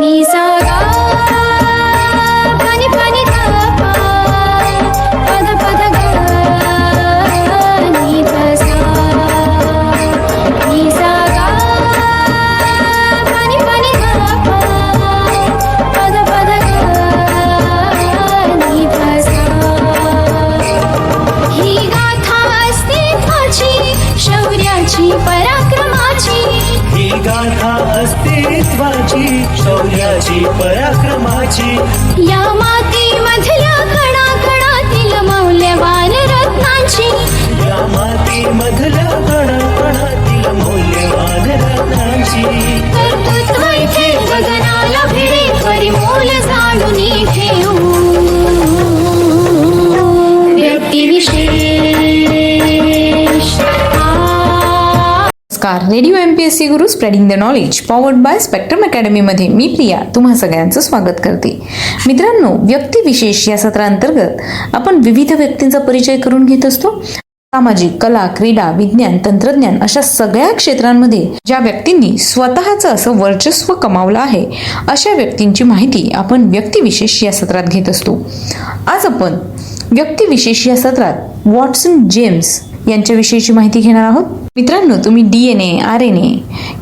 नी सा गा पानी पानी गा पा पद पद गा नी सा नी सा गा पानी पानी गा पा पद पद गा नी सा ही गाथा अस्तित्वाची शौर्याची पराक्रमाची ही गाथा अस्तित्वाची शौर्याची पराक्रमाची या मातीमधल्या कणाकणातील मौल्यवान रत्नांची या मातीमधल्या कणाकणातील मौल्यवान रत्नांची कर्तृत्व इथे गगनाला भिडे परिमोल जाणून ठेवू व्यक्तिविशेष नमस्कार. Radio MPSC Guru spreading the knowledge powered by spectrum academy मध्ये मी प्रिया तुम्हा सगळ्यांचं स्वागत करते. मित्रांनो, व्यक्तिविशेष या सत्रांतर्गत आपण विविध व्यक्तींचा परिचय करून घेत असतो. सामाजिक, कला, क्रीडा, विज्ञान, तंत्रज्ञान अशा सगळ्या क्षेत्रांमध्ये ज्या व्यक्तींनी स्वतःचं असं वर्चस्व कमावलं आहे अशा व्यक्तींची माहिती आपण व्यक्तिविशेष या सत्रात घेत असतो. आज आपण व्यक्तिविशेष या सत्रात वॉटसन जेम्स यांच्याविषयीची माहिती घेणार आहोत. मित्रांनो, तुम्ही DNA, RNA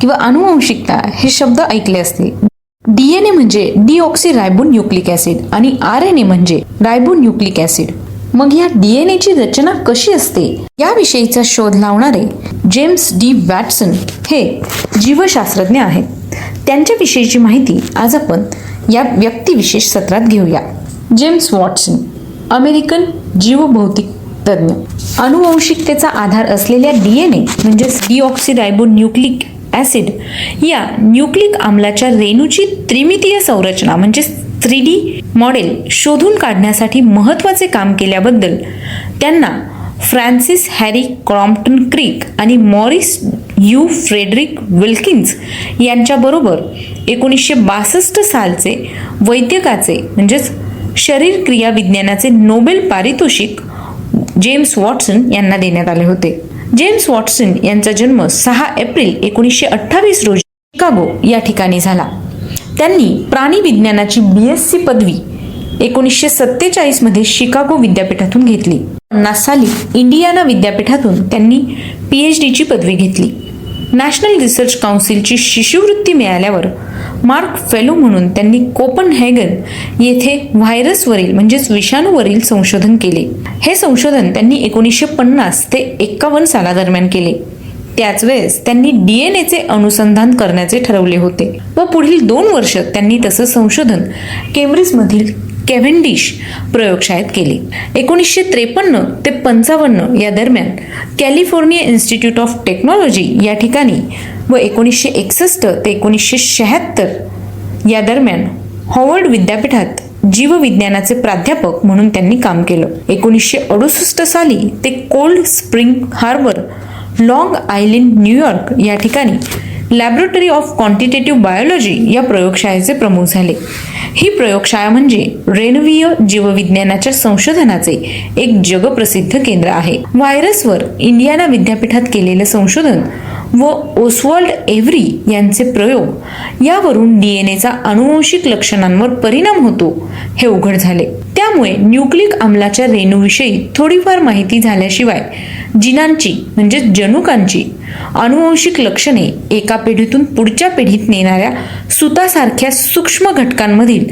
किंवा अनुवंशिकता हे शब्द ऐकले असतील. DNA म्हणजे डीऑक्सीरायबोन्यूक्लिक ऍसिड आणि RNA म्हणजे रायबोन्यूक्लिक ऍसिड. मग या DNA ची रचना कशी असते याविषयीचा शोध लावणारे जेम्स डी वॅटसन हे जीवशास्त्रज्ञ आहेत. त्यांच्याविषयीची माहिती आज आपण या व्यक्तिविशेष सत्रात घेऊया. जेम्स वॉटसन, अमेरिकन जीवभौतिक तज्ञ. अनुवंशिकतेचा आधार असलेल्या DNA म्हणजेच डीऑक्सीरायबोन्यूक्लिक ऍसिड या न्यूक्लिक आम्लाच्या रेणूची त्रिमितीय संरचना म्हणजे 3D मॉडेल शोधून काढण्यासाठी महत्त्वाचे काम केल्याबद्दल त्यांना फ्रान्सिस हॅरी क्रॉम्प्टन क्रिक आणि मॉरिस यू फ्रेडरिक विल्किन्स यांच्याबरोबर 1962 सालचे वैद्यकाचे म्हणजेच शरीर क्रिया विज्ञानाचे नोबेल पारितोषिक जेम्स वॉटसन यांना देण्यात आले होते. जेम्स वॉटसन यांचा जन्म 6 एप्रिल 1928 रोजी शिकागो या ठिकाणी झाला. त्यांनी प्राणी विज्ञानाची BSc पदवी 1947 मध्ये शिकागो विद्यापीठातून घेतली. 50 साली इंडियाना विद्यापीठातून त्यांनी PhD ची पदवी घेतली. नॅशनल रिसर्च काउन्सिलची शिष्यवृत्ती मिळाल्यावर मार्क फेलो म्हणून त्यांनी कोपनहेगन येथे व्हायरसवरील म्हणजेच विषाणूवरील संशोधन केले. हे संशोधन त्यांनी 1950 ते 51 सालादरम्यान केले. त्याच वेळेस त्यांनी DNAचे अनुसंधान करण्याचे ठरवले होते व पुढील 2 वर्ष त्यांनी तसं संशोधन केम्ब्रिजमधील कॅव्हेंडिश प्रयोगशाळेत केले. 1953 ते 55 या दरम्यान कॅलिफोर्निया इन्स्टिट्यूट ऑफ टेक्नॉलॉजी या ठिकाणी व 1961 ते 1976 या दरम्यान हॉवर्ड विद्यापीठात जीवविज्ञानाचे प्राध्यापक म्हणून त्यांनी काम केलं. 1968 साली ते Cold Spring Harbor, Long Island, New York या ठिकाणी लॅबोरेटरी ऑफ क्वांटिटेटिव्ह बायोलॉजी या प्रयोगशाळेचे प्रमुख झाले. ही प्रयोगशाळा म्हणजे रेणुवीय जीवविज्ञानाच्या संशोधनाचे एक जगप्रसिद्ध केंद्र आहे. व्हायरसवर इंडियाना विद्यापीठात केलेलं संशोधन व ओस्वाल्ड एव्हरी यांचे प्रयोग यावरून DNAचा अनुवंशिक लक्षणांवर परिणाम होतो हे उघड झाले. त्यामुळे न्यूक्लिक आम्लाच्या रेणूविषयी थोडीफार माहिती झाल्याशिवाय जिनांची म्हणजे जनुकांची अनुवंशिक लक्षणे एका पिढीतून पुढच्या पिढीत नेणाऱ्या सुतासारख्या सूक्ष्म घटकांमधील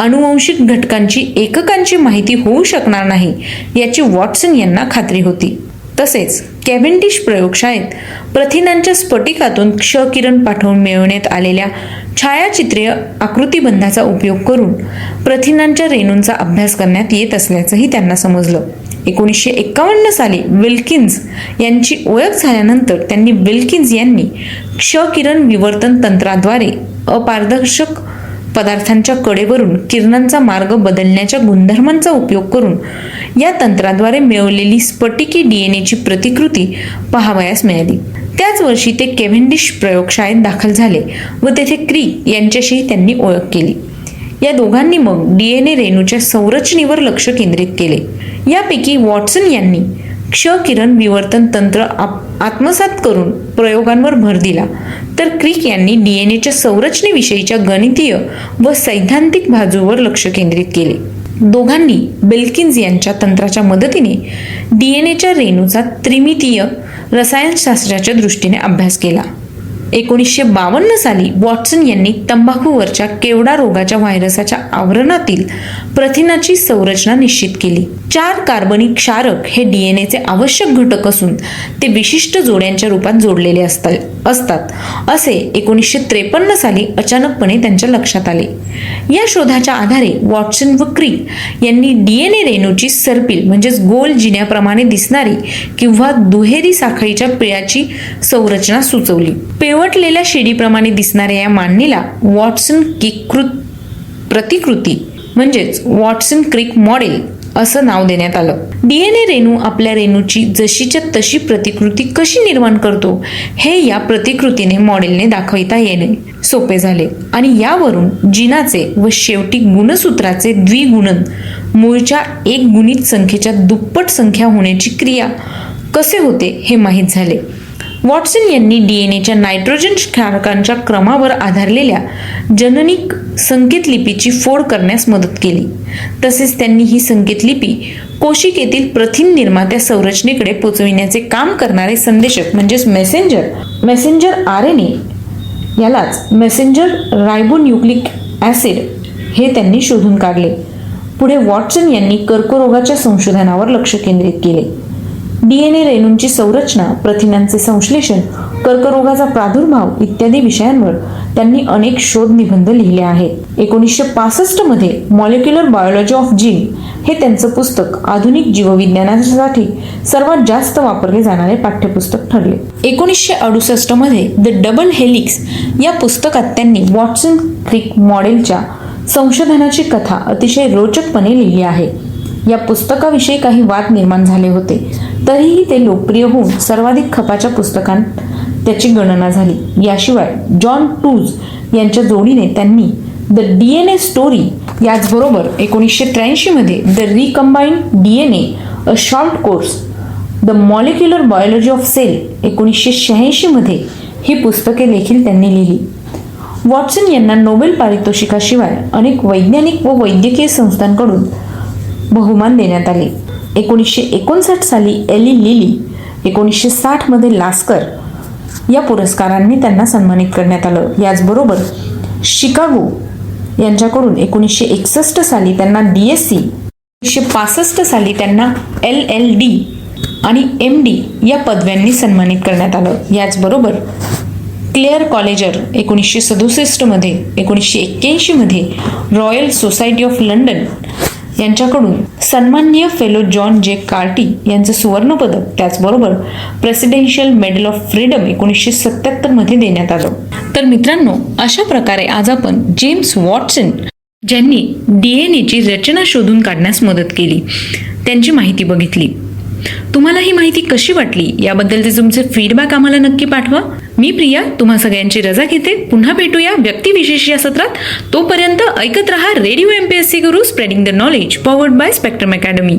अनुवंशिक घटकांची एककांची माहिती होऊ शकणार नाही याची वॉटसन यांना खात्री होती. तसेच कॅव्हेंडिश प्रयोगशाळेत प्रथिनांच्या स्फटिकातून क्षकिरण पाठवून मिळवण्यात आलेल्या छायाचित्रीय आकृतिबंधाचा उपयोग करून प्रथिनांच्या रेणूंचा अभ्यास करण्यात येत असल्याचंही त्यांना समजलं. 1951 साली विल्किन्स यांची ओळख झाल्यानंतर त्यांनी विल्किन्स यांनी क्षकिरण विवर्तन तंत्राद्वारे अपारदर्शक पदार्थांच्या कडेवरून किरणांचा मार्ग बदलण्याच्या गुणधर्मांचा उपयोग करून या तंत्राद्वारे मिळवलेली स्फटिकी DNAची प्रतिकृती पाहावयास मिळाली. त्याच वर्षी ते कॅव्हेंडिश प्रयोगशाळेत दाखल झाले व तेथे क्रिक यांच्याशी त्यांनी ओळख केली. या दोघांनी मग DNA रेणूच्या संरचनेवर लक्ष केंद्रित केले. यापैकी वॉटसन यांनी क्ष किरण विवर्तन तंत्र आत्मसात करून प्रयोगांवर भर दिला, तर क्रिक यांनी डीएनएच्या संरचनेविषयीच्या गणितीय व सैद्धांतिक बाजूवर लक्ष केंद्रित केले. दोघांनी बेल्किन्स यांच्या तंत्राच्या मदतीने डीएनएच्या रेणूचा त्रिमितीय रसायनशास्त्राच्या दृष्टीने अभ्यास केला. 1952 साली वॉटसन यांनी तंबाखूवरच्या केवडा रोगाच्या व्हायरसच्या आवरणातील प्रथिनाची संरचना निश्चित केली. 4 कार्बनी क्षारक हे डीएनएचे आवश्यक घटक असून ते विशिष्ट जोड्यांच्या रूपात जोडलेले असतात असे 1953 साली अचानकपणे त्यांच्या लक्षात आले. या शोधाच्या आधारे वॉटसन व क्रिक यांनी डीएनए रेणूची सर्पिल म्हणजेच गोल जिन्याप्रमाणे दिसणारी किंवा दुहेरी साखळीच्या पिळाची संरचना सुचवली. पिळवटलेल्या शिडीप्रमाणे दिसणाऱ्या या मांडणीला वॉटसन क्रिक प्रतिकृती म्हणजेच वॉटसन क्रिक मॉडेल असं नाव देण्यात आलं. डीएनए रेणू आपल्या रेणूची जशीच्या तशी प्रतिकृती कशी निर्माण करतो हे या प्रतिकृतीने मॉडेलने दाखविता येणे सोपे झाले आणि यावरून जिनाचे व शेवटी गुणसूत्राचे द्विगुणन मूळच्या एक गुणित संख्येच्या दुप्पट संख्या होण्याची क्रिया कसे होते हे माहीत झाले. वॉटसन यांनी डीएनएच्या नायट्रोजन क्षारकांच्या क्रमावर आधारलेल्या जननिक संकेतलिपीची फोड करण्यास मदत केली. तसेच त्यांनी ही संकेतलिपी कोशिकेतील प्रथिन निर्मात्या संरचनेकडे पोचविण्याचे काम करणारे संदेशक म्हणजेच मेसेंजर आरएनए यालाच मेसेंजर रायबोन्यूक्लिक ॲसिड हे त्यांनी शोधून काढले. पुढे वॉटसन यांनी कर्करोगाच्या संशोधनावर लक्ष केंद्रित केले. डीएनए रेणूंची संरचना, प्रथिनांचे संश्लेषण, कर्करोगाचा प्रादुर्भाव इत्यादी विषयांवर त्यांनी अनेक शोध निबंध लिहिले आहेत. 1965 मध्ये मॉलिक्युलर बायोलॉजी ऑफ जीन हे त्यांचं पुस्तक आधुनिक जीवविज्ञानासाठी सर्वात जास्त वापरले जाणारे पाठ्यपुस्तक ठरले. 1968 मध्ये द डबल हेलिक्स या पुस्तकात त्यांनी वॉटसन क्रिक मॉडेलच्या संशोधनाची कथा अतिशय रोचकपणे लिहिली आहे. या पुस्तकाविषयी काही वाद निर्माण झाले होते, तरीही ते लोकप्रिय होऊन सर्वाधिक खपाच्या पुस्तकांत त्याची गणना झाली. याशिवाय जॉन टूज यांच्या जोडीने त्यांनी द डीएनए स्टोरी याचबरोबर 1983 मध्ये the recombinant DNA a short course, the molecular biology of cell 1986 मध्ये ही पुस्तके देखील त्यांनी लिहिली. वॉटसन यांना नोबेल पारितोषिकाशिवाय अनेक वैज्ञानिक व वैद्यकीय संस्थांकडून बहुमान देण्यात आले. 1959 साली एली लिली, 1960 मध्ये लास्कर या पुरस्कारांनी त्यांना सन्मानित करण्यात आलं. याचबरोबर शिकागो यांच्याकडून 1961 साली त्यांना DSc, 1965 साली त्यांना LLD आणि MD या पदव्यांनी सन्मानित करण्यात आलं. याचबरोबर क्लेअर कॉलेजर 1967 मध्ये, 1981 मध्ये रॉयल सोसायटी ऑफ लंडन यांच्याकडून सन्माननीय फेलो जॉन जे कार्टी यांचं सुवर्ण पदक, त्याचबरोबर प्रेसिडेन्शियल मेडल ऑफ फ्रीडम 1977 मध्ये देण्यात आलं. तर मित्रांनो, अशा प्रकारे आज आपण जेम्स वॉटसन ज्यांनी डीएनएची रचना शोधून काढण्यास मदत केली त्यांची माहिती बघितली. तुम्हाला ही माहिती कशी वाटली याबद्दलचे तुमचे फीडबॅक आम्हाला नक्की पाठवा. मी प्रिया तुम्हा सगळ्यांची रजा घेते. पुन्हा भेटूया व्यक्तिविशेष या सत्रात. तोपर्यंत ऐकत रहा radio MPSC Guru, spreading the knowledge, powered by spectrum academy.